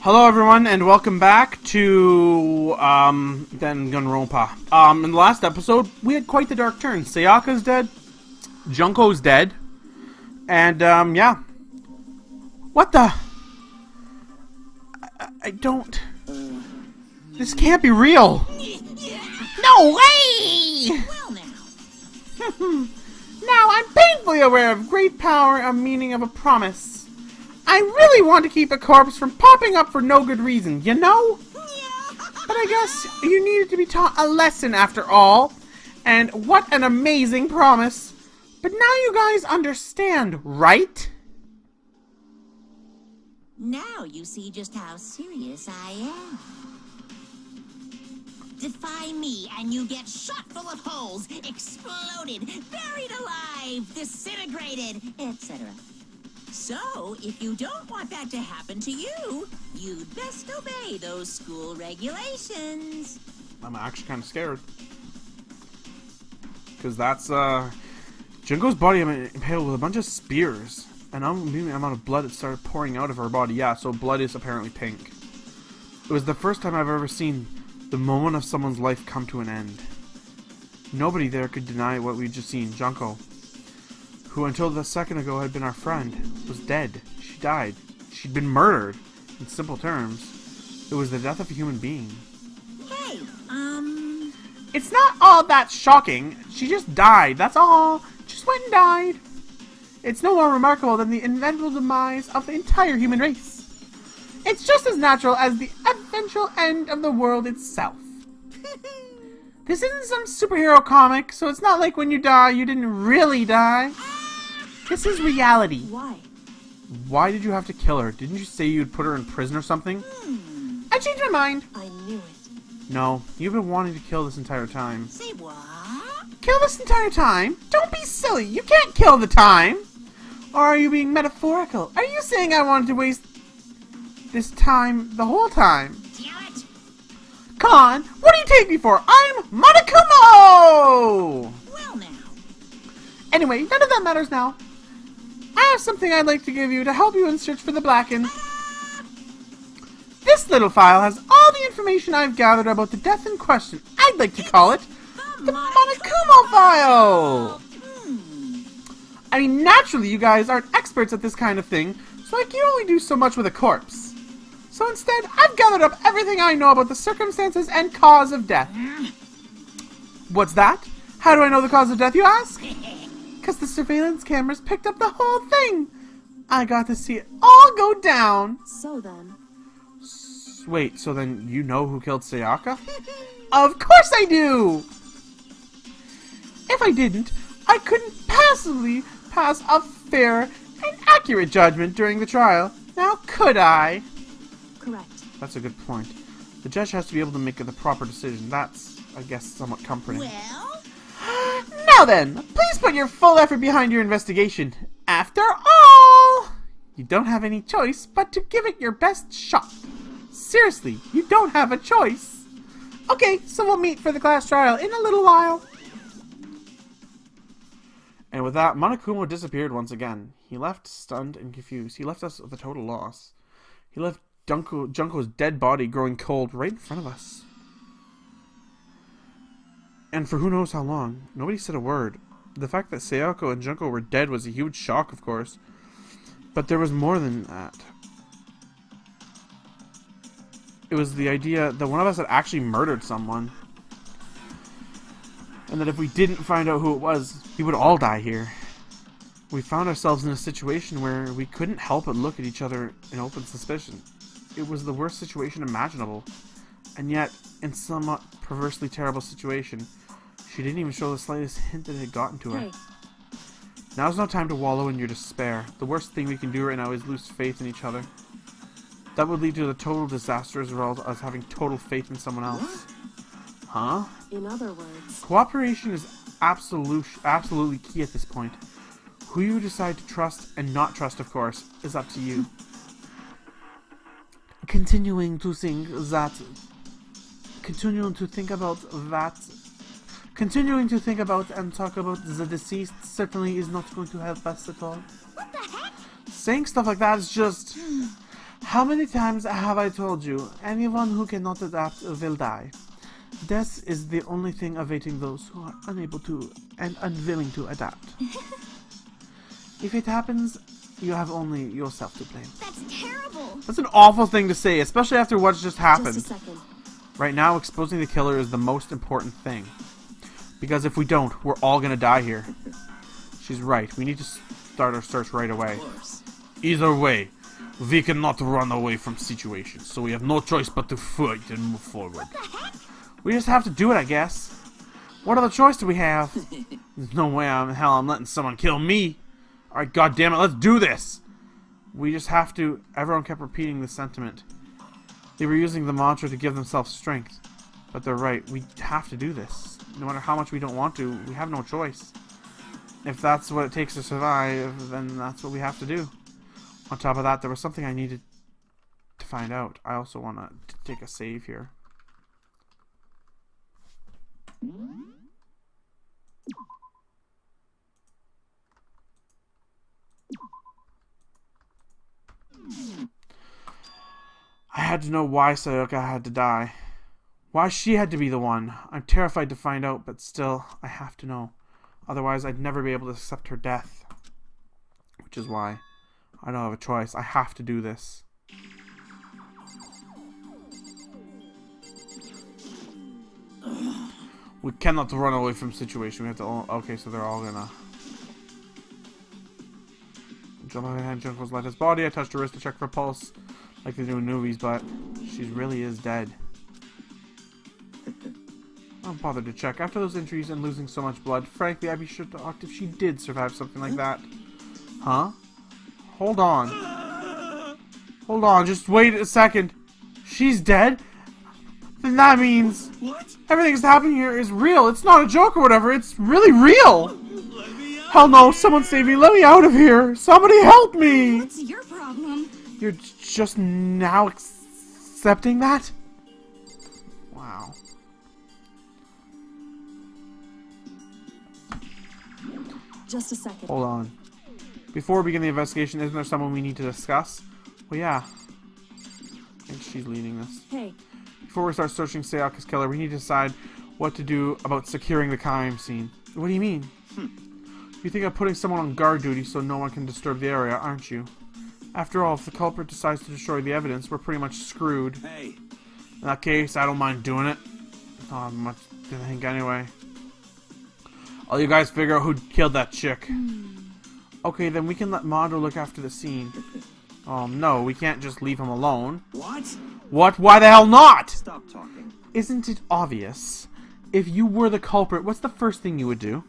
Hello everyone, and welcome back to Danganronpa. In the last episode, we had quite the dark turn. Sayaka's dead, Junko's dead, and yeah. What the? I don't... This can't be real! No way! Well now. Now I'm painfully aware of great power and meaning of a promise. I really want to keep a corpse from popping up for no good reason, you know? But I guess you needed to be taught a lesson after all. And what an amazing promise. But now you guys understand, right? Now you see just how serious I am. Defy me and you get shot full of holes, exploded, buried alive, disintegrated, etc. So, if you don't want that to happen to you, you'd best obey those school regulations. I'm actually kind of scared. Because that's, Junko's body impaled with a bunch of spears. And unbelievable amount of blood that started pouring out of her body. Yeah, so blood is apparently pink. It was the first time I've ever seen the moment of someone's life come to an end. Nobody there could deny what we'd just seen. Junko, who until the second ago had been our friend, was dead. She died. She'd been murdered. In simple terms, it was the death of a human being. Hey, It's not all that shocking. She just died, that's all. Just went and died. It's no more remarkable than the inevitable demise of the entire human race. It's just as natural as the eventual end of the world itself. This isn't some superhero comic, so it's not like when you die, you didn't really die. This is reality. Why? Why did you have to kill her? Didn't you say you'd put her in prison or something? I changed my mind. I knew it. No, you've been wanting to kill this entire time. Say what? Kill this entire time? Don't be silly. You can't kill the time. Or are you being metaphorical? Are you saying I wanted to waste this time the whole time? Damn it! Come on, what do you take me for? I'm Monokuma! Well now. Anyway, none of that matters now. I have something I'd like to give you to help you in search for the Blackened. This little file has all the information I've gathered about the death in question. I'd like to call it the Monokuma file! I mean, naturally you guys aren't experts at this kind of thing, so I can only do so much with a corpse. So instead, I've gathered up everything I know about the circumstances and cause of death. What's that? How do I know the cause of death, you ask? Because the surveillance cameras picked up the whole thing. I got to see it all go down. So then... Wait, so then you know who killed Sayaka? Of course I do! If I didn't, I couldn't possibly pass a fair and accurate judgment during the trial. Now could I? Correct. That's a good point. The judge has to be able to make the proper decision. That's, I guess, somewhat comforting. Well? Now then, please put your full effort behind your investigation. After all, you don't have any choice but to give it your best shot. Seriously, you don't have a choice. Okay, so we'll meet for the class trial in a little while. And with that, Monokuma disappeared once again. He left stunned and confused. He left us with a total loss. He left Junko's dead body growing cold right in front of us. And for who knows how long. Nobody said a word. The fact that Sayako and Junko were dead was a huge shock, of course. But there was more than that. It was the idea that one of us had actually murdered someone. And that if we didn't find out who it was, we would all die here. We found ourselves in a situation where we couldn't help but look at each other in open suspicion. It was the worst situation imaginable. And yet, in somewhat perversely terrible situation, she didn't even show the slightest hint that it had gotten to her. Hey. Now's no time to wallow in your despair. The worst thing we can do right now is lose faith in each other. That would lead to the total disaster as well as having total faith in someone else. Huh? In other words... Cooperation is absolutely key at this point. Who you decide to trust and not trust, of course, is up to you. Continuing to think about and talk about the deceased certainly is not going to help us at all. What the heck? Saying stuff like that is just... How many times have I told you, anyone who cannot adapt will die. Death is the only thing awaiting those who are unable to and unwilling to adapt. If it happens, you have only yourself to blame. That's terrible. That's an awful thing to say, especially after what's just happened. Just a second. Right now, exposing the killer is the most important thing. Because if we don't, we're all gonna die here. She's right. We need to start our search right away. Of course. Either way, we cannot run away from situations, so we have no choice but to fight and move forward. What the heck? We just have to do it, I guess. What other choice do we have? There's no way I'm letting someone kill me. Alright, goddammit, let's do this! We just have to... Everyone kept repeating this sentiment. They were using the mantra to give themselves strength. But they're right, we have to do this. No matter how much we don't want to, we have no choice. If that's what it takes to survive, then that's what we have to do. On top of that, there was something I needed to find out. I also want to take a save here. I had to know why Sayaka had to die. Why she had to be the one. I'm terrified to find out, but still, I have to know. Otherwise, I'd never be able to accept her death. Which is why I don't have a choice. I have to do this. We cannot run away from situation. We have to... Okay, so they're all gonna... Jump on my hand, Junkle's left his body. I touched her wrist to check for pulse, like they do in movies, but she really is dead. I don't bother to check. After those injuries and losing so much blood, frankly, I'd be sure to ask if she did survive something like that. Huh? Hold on. Hold on, just wait a second. She's dead? Then that means... What? Everything that's happening here is real. It's not a joke or whatever. It's really real. Let me out. Hell no, someone save me. Let me out of here. Somebody help me. What's your problem? You're just now accepting that? Wow. Just a second. Hold on. Before we begin the investigation, isn't there someone we need to discuss? Well, yeah. I think she's leading this. Hey, Before we start searching Sayaka's killer, we need to decide what to do about securing the crime scene. What do you mean? You think of putting someone on guard duty so no one can disturb the area, aren't you? After all, if the culprit decides to destroy the evidence, we're pretty much screwed. Hey. In that case, I don't mind doing it. Not much to think anyway. All you guys figure out who killed that chick. Okay, then we can let Mondo look after the scene. No, we can't just leave him alone. What? What? Why the hell not? Stop talking. Isn't it obvious? If you were the culprit, what's the first thing you would do?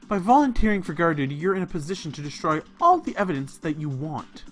By volunteering for guard duty, you're in a position to destroy all the evidence that you want.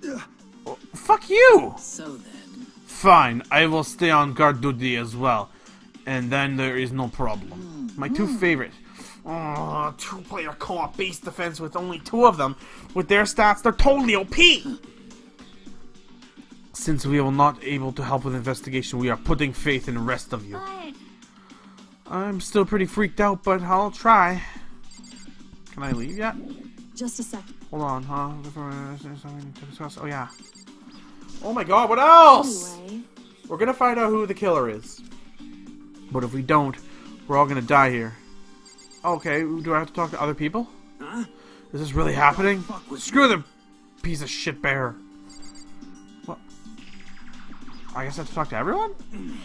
Oh, fuck you! So then. Fine, I will stay on guard duty as well. And then there is no problem. My two favorite. Oh, two-player co-op base defense with only two of them. With their stats, they're totally OP! Since we are not able to help with investigation, we are putting faith in the rest of you. but I'm still pretty freaked out, but I'll try. Can I leave yet? just a second. Hold on, huh? There's something to discuss. Oh, yeah. Oh my god, what else? Anyway, We're gonna find out who the killer is. But if we don't, we're all gonna die here. Okay, do I have to talk to other people? Huh? Is this really happening? fuck was Screw the piece of shit bear. What? I guess I have to talk to everyone? And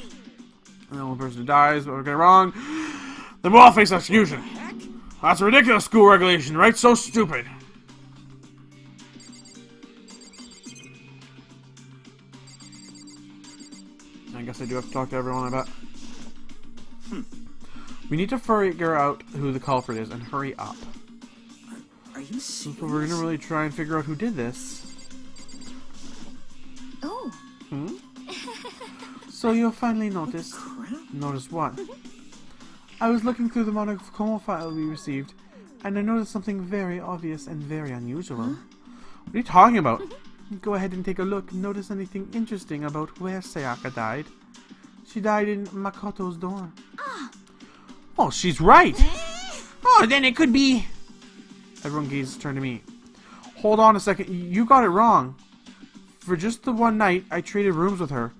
the only person who dies, but we get it wrong, then we'll all face execution. Heck? That's a ridiculous school regulation, right? So stupid. I guess I do have to talk to everyone, I bet. We need to figure out who the culprit is and hurry up. Are you serious? So we're gonna really try and figure out who did this. oh, So you'll finally notice. Crap. Notice what? I was looking through the monochrome file we received, and I noticed something very obvious and very unusual. What are you talking about? Go ahead and take a look. Notice anything interesting about where Sayaka died? She died in Makoto's dorm. Oh, she's right! Oh, then it could be... Everyone gazes turn to me. Hold on a second. You got it wrong. For just the one night, I traded rooms with her.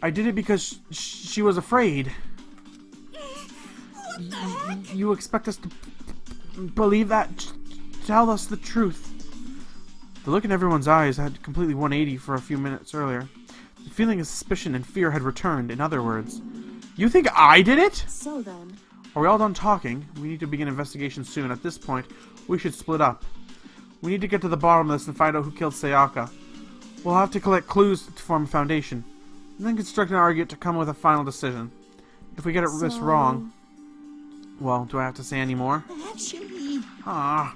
I did it because she was afraid. What the heck? You expect us to believe that? Tell us the truth. The look in everyone's eyes had completely 180 for a few minutes earlier. The feeling of suspicion and fear had returned. In other words, you think I did it? So then... Are we all done talking? We need to begin investigation soon. At this point, we should split up. We need to get to the bottom of this and find out who killed Sayaka. We'll have to collect clues to form a foundation, and then construct an argument to come with a final decision. If we get this wrong... Well, do I have to say any more? Actually... Ah,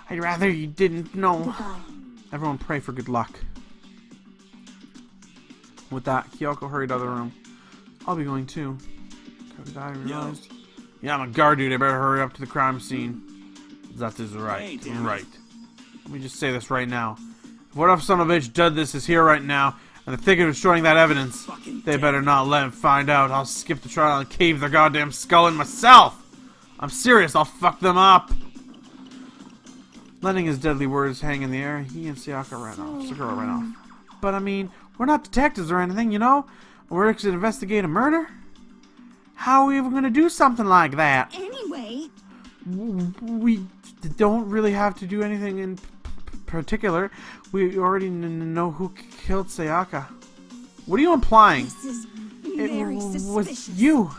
I'd rather you didn't know. Goodbye. Everyone pray for good luck. With that, Kyoko hurried out of the room. I'll be going too. I realized. Yeah, I'm a guard dude. I better hurry up to the crime scene. That is right. Hey, Right. Let me just say this right now. If what if son of a bitch did this is here right now, and they're thinking of destroying that evidence, Fucking they dead. better not let him find out. I'll skip the trial and cave their goddamn skull in myself. I'm serious. I'll fuck them up. Letting his deadly words hang in the air, he and Sayaka ran off. Sakura ran off. But I mean, we're not detectives or anything, you know? We're here to investigate a murder. How are we even going to do something like that? Anyway, We don't really have to do anything in particular. We already know who killed Sayaka. What are you implying? this is It very was suspicious. you.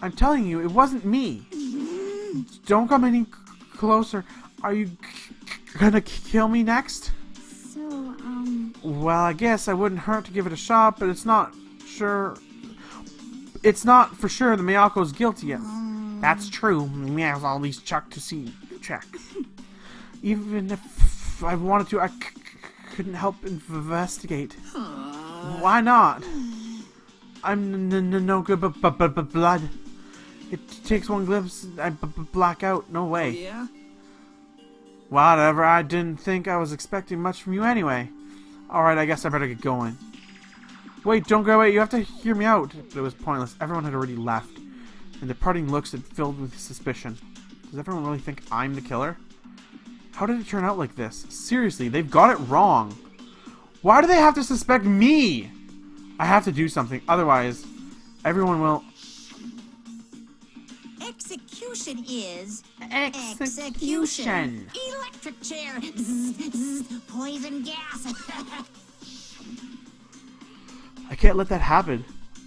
I'm telling you, it wasn't me. Don't come any closer. Are you gonna kill me next? So, Well, I guess I wouldn't hurt to give it a shot, but it's not for sure that Miyako's guilty yet. That's true. Miyako's all these check. Even if I wanted to, I couldn't help investigate. Why not? I'm no good but blood. It takes one glimpse and I black out. No way. Yeah? Whatever, I didn't think I was expecting much from you anyway. Alright, I guess I better get going. Wait, don't go away, you have to hear me out. But it was pointless. Everyone had already left, and the parting looks had filled with suspicion. Does everyone really think I'm the killer? How did it turn out like this? Seriously, they've got it wrong. Why do they have to suspect me? I have to do something, otherwise everyone will... Execution is... Execution. Electric chair. Zzz, zzz, poison gas. I can't let that happen.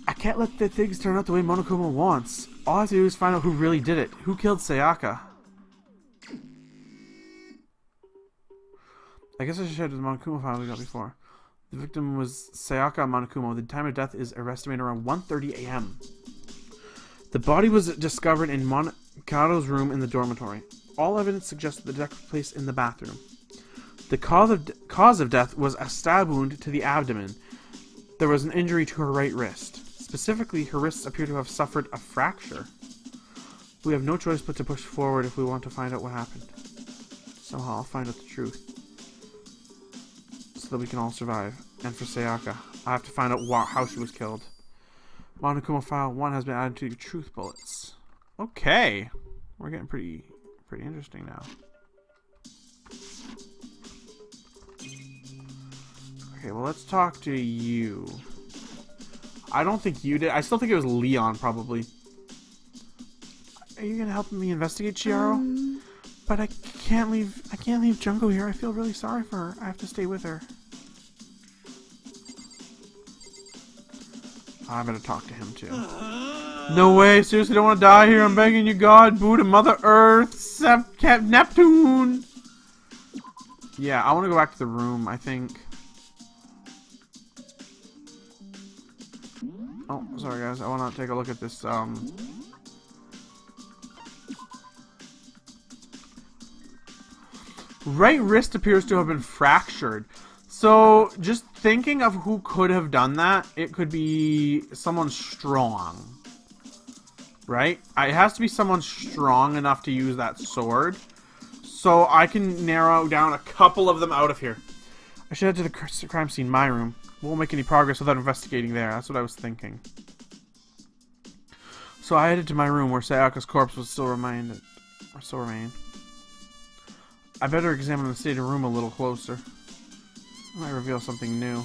I can't let the things turn out the way Monokuma wants. All I have to do is find out who really did it. Who killed Sayaka? I guess I should share the Monokuma file we got before. The victim was Sayaka Monokuma. The time of death is estimated around 1:30 a.m. The body was discovered in Monokado's room in the dormitory. All evidence suggests the death took place in the bathroom. The cause of death was a stab wound to the abdomen. There was an injury to her right wrist. Specifically, her wrists appear to have suffered a fracture. We have no choice but to push forward if we want to find out what happened. Somehow I'll find out the truth, so that we can all survive. And for Sayaka, I have to find out how she was killed. Monokuma file 1 has been added to truth bullets. Okay, we're getting pretty interesting now. Okay, well, let's talk to you. I don't think you did. I still think it was Leon, probably. Are you gonna help me investigate, Chiaro? But I can't leave Junko here. I feel really sorry for her. I have to stay with her. I better talk to him too. No way, seriously, don't want to die here. I'm begging you, God, Buddha, Mother Earth, Neptune. Yeah, I want to go back to the room, I think. Oh, sorry guys, I want to take a look at this, right wrist appears to have been fractured. So, just thinking of who could have done that, it could be someone strong. Right? It has to be someone strong enough to use that sword. So, I can narrow down a couple of them out of here. I should head to the crime scene, my room. Won't make any progress without investigating there. That's what I was thinking. So, I headed to my room where Sayaka's corpse was still remained. I better examine the state of the room a little closer. Might reveal something new.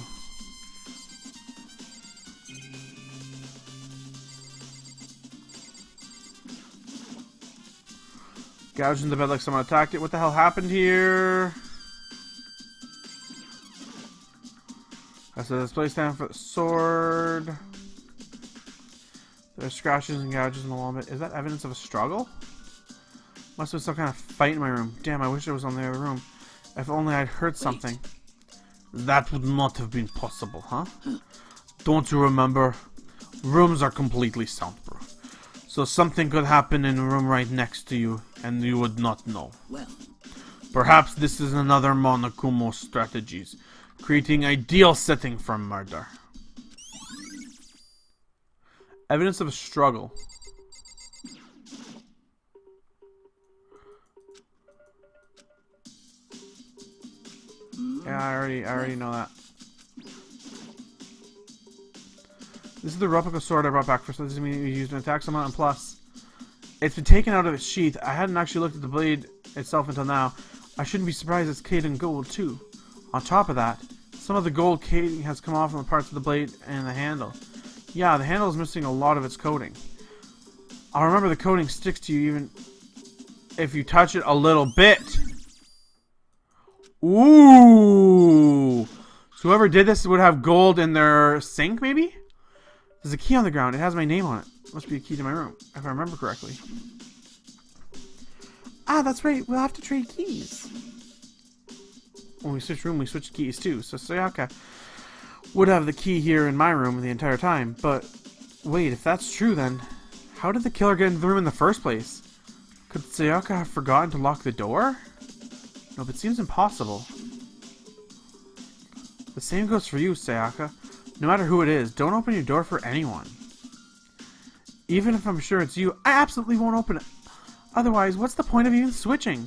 Gouged in the bed like someone attacked it. What the hell happened here? I said display stand for the sword. There's scratches and gouges in the wall. Is that evidence of a struggle? Must have been some kind of fight in my room. Damn, I wish it was on the other room. If only I'd heard something. That would not have been possible, huh? Don't you remember? Rooms are completely soundproof. So something could happen in a room right next to you, and you would not know. Well, perhaps this is another Monokumo's strategies, creating ideal setting for murder. Evidence of a struggle. Yeah, I already know that. This is the replica sword I brought back. First, this doesn't mean you used an attack someone, and plus, it's been taken out of its sheath. I hadn't actually looked at the blade itself until now. I shouldn't be surprised it's coated in gold too. On top of that, some of the gold coating has come off from the parts of the blade and the handle. Yeah, the handle is missing a lot of its coating. I'll remember the coating sticks to you even if you touch it a little bit. Ooh! So whoever did this would have gold in their sink, maybe? There's a key on the ground. It has my name on it. Must be a key to my room, if I remember correctly. Ah, that's right. We'll have to trade keys. When we switch room, we switch keys too. So Sayaka would have the key here in my room the entire time. But wait, if that's true, then how did the killer get into the room in the first place? Could Sayaka have forgotten to lock the door? No, but it seems impossible. The same goes for you, Sayaka. No matter who it is, don't open your door for anyone. Even if I'm sure it's you, I absolutely won't open it. Otherwise, what's the point of even switching?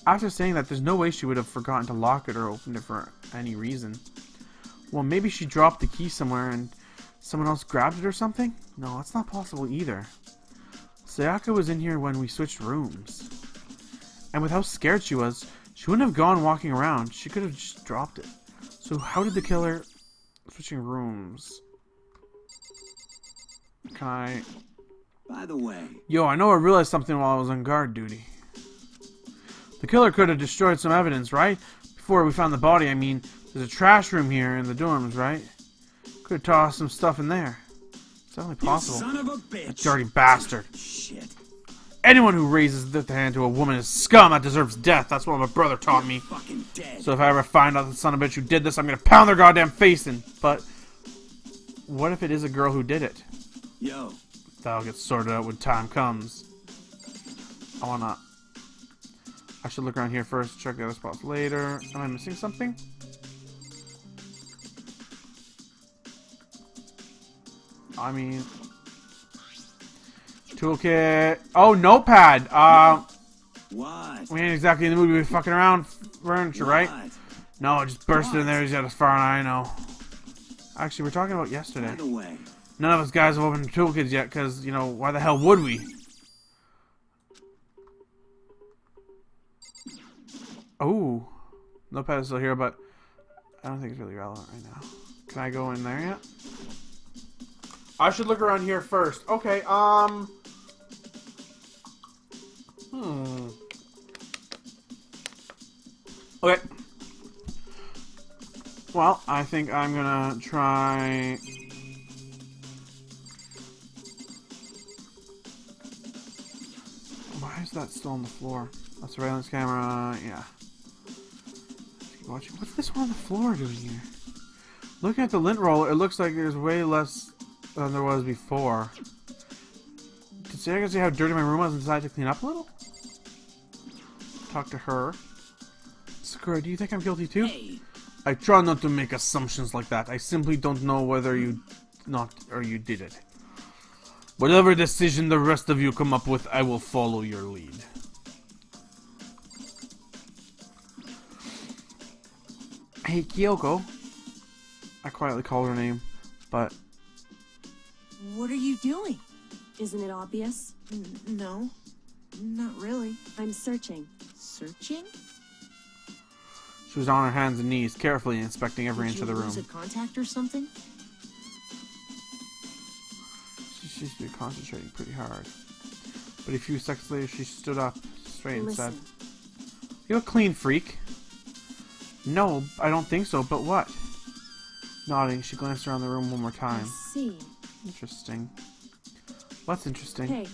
After saying that, there's no way she would have forgotten to lock it or opened it for any reason. Well, maybe she dropped the key somewhere and someone else grabbed it or something? No, that's not possible either. Sayaka was in here when we switched rooms. And with how scared she was, she wouldn't have gone walking around. She could have just dropped it. So how did the killer... Switching rooms. Can I... By the way... Yo, I know I realized something while I was on guard duty. The killer could have destroyed some evidence, right? Before we found the body, I mean, there's a trash room here in the dorms, right? Could have tossed some stuff in there. It's definitely possible. You son of a bitch! That dirty bastard. Shit. Anyone who raises the hand to a woman is scum that deserves death. That's what my brother taught me. Fucking dead. So if I ever find out the son of a bitch who did this, I'm gonna pound their goddamn face in. But what if it is a girl who did it? Yo. That'll get sorted out when time comes. I should look around here first, check the other spots later. Am I missing something? I mean... Toolkit. Oh, notepad! What? We ain't exactly in the mood to be fucking around furniture, right? No, it just bursted in there as far as I know. Actually, we're talking about yesterday. By the way... None of us guys have opened toolkits yet, because, you know, why the hell would we? Oh, notepad is still here, but I don't think it's really relevant right now. Can I go in there yet? I should look around here first. Okay, Okay. Well, I think I'm gonna try... Why is that still on the floor? A surveillance camera, yeah. Let's keep watching. What's this one on the floor doing here? Looking at the lint roller, it looks like there's way less than there was before. Did I see how dirty my room was and decided to clean up a little? Talk to her. Sakura, do you think I'm guilty too? hey, I try not to make assumptions like that. I simply don't know whether you did it. Whatever decision the rest of you come up with, I will follow your lead. Hey, Kyoko. I quietly called her name, but... What are you doing? Isn't it obvious? no, not really. I'm searching. Searching? She was on her hands and knees, carefully inspecting every inch Did of you the room. lose a contact or something? She seems to be concentrating pretty hard. But a few seconds later, she stood up straight and said, Listen, "You a clean freak?" "No, I don't think so, but what?" Nodding, she glanced around the room one more I time. see. Interesting. What's interesting? Hey,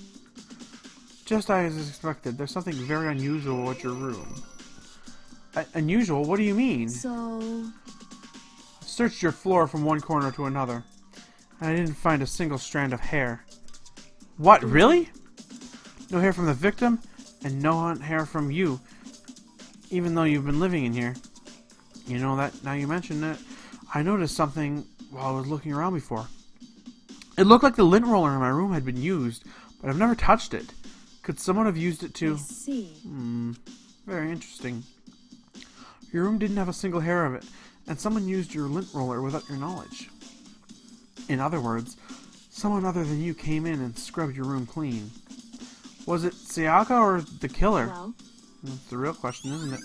Just as expected, there's something very unusual at your room. Unusual? What do you mean? so... I searched your floor from one corner to another, and I didn't find a single strand of hair. What, really? No hair from the victim, and no hair from you, even though you've been living in here. You know that, now you mention it, I noticed something while I was looking around before. It looked like the lint roller in my room had been used, but I've never touched it. Could someone have used it to... I see. Very interesting. Your room didn't have a single hair of it, and someone used your lint roller without your knowledge. In other words, someone other than you came in and scrubbed your room clean. Was it Sayaka or the killer? Well, That's the real question, isn't it?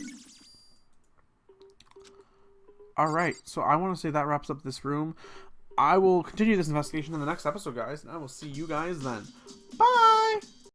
Alright, so I want to say that wraps up this room. I will continue this investigation in the next episode, guys, and I will see you guys then. Bye!